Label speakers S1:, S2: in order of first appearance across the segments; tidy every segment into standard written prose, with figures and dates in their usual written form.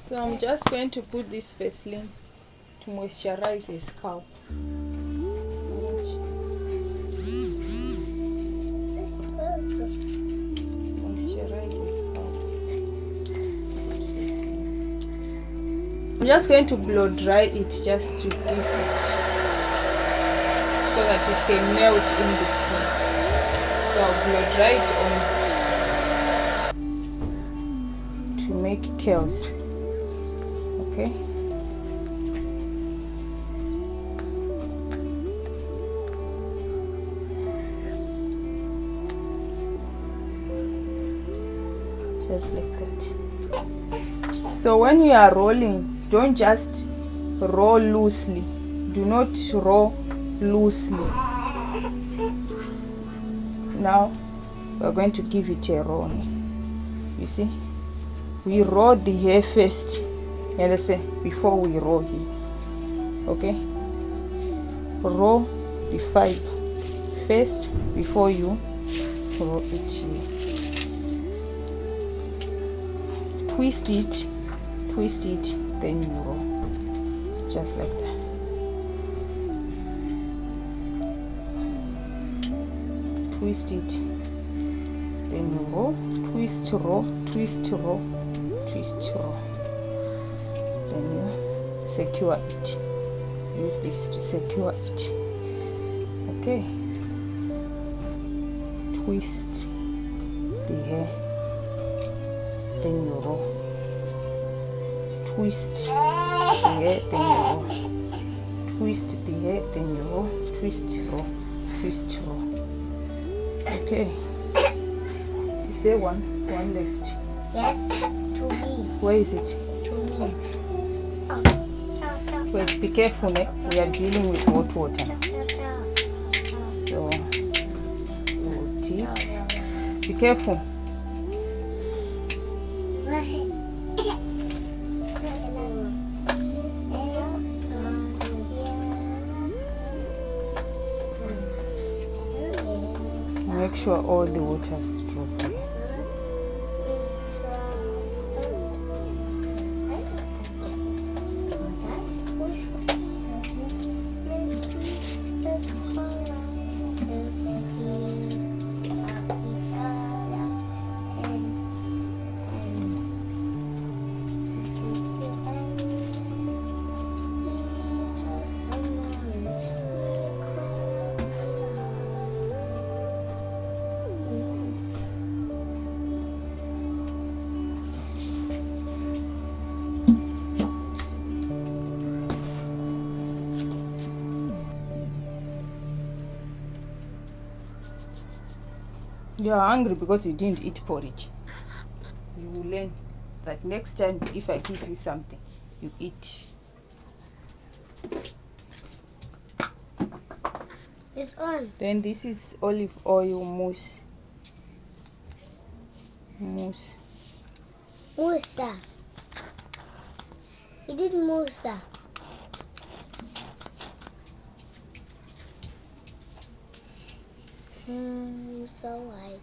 S1: So I'm just going to put this Vaseline to moisturize his scalp. Moisturize his scalp. I'm just going to blow dry it just to give it so that it can melt in the skin. So I'll blow dry it on to make curls. Okay. Just like that. So when you are rolling, don't just roll loosely. Do not roll loosely. Now we're going to give it a roll. You see, we roll the hair first, you understand, before we roll here. Okay, roll the fiber first before you roll it here. Twist it, then you roll, just like that. Twist it, then you roll, twist, roll, twist, roll, twist, roll. Then you secure it. Use this to secure it. Okay. Twist the hair, then you roll. Twist the hair, then you roll. Twist the hair, then you roll. Twist, roll, twist, roll. Okay. Is there one left?
S2: Yes, to me.
S1: Where is it?
S2: To me.
S1: Wait, be careful, eh? We are dealing with hot water. So, be careful. Make sure all the water is dropping. You are hungry because you didn't eat porridge. You will learn that next time if I give you something, you eat.
S2: It's on.
S1: Then this is olive oil mousse. Mousse.
S2: Musa. You did Musa. So white.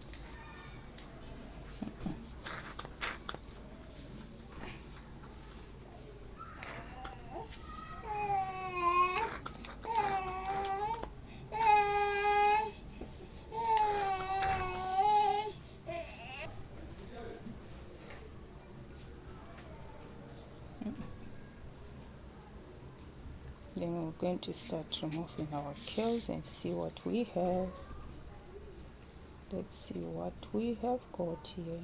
S1: Then we're going to start removing our curls and see what we have. Let's see what we have got here.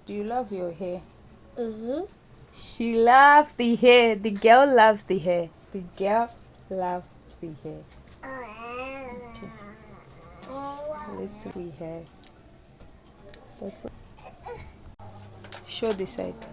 S1: Do you love your hair? She loves the hair. The girl loves the hair. The girl loves the hair. Okay. Let's see what we have. That's what. Show the side.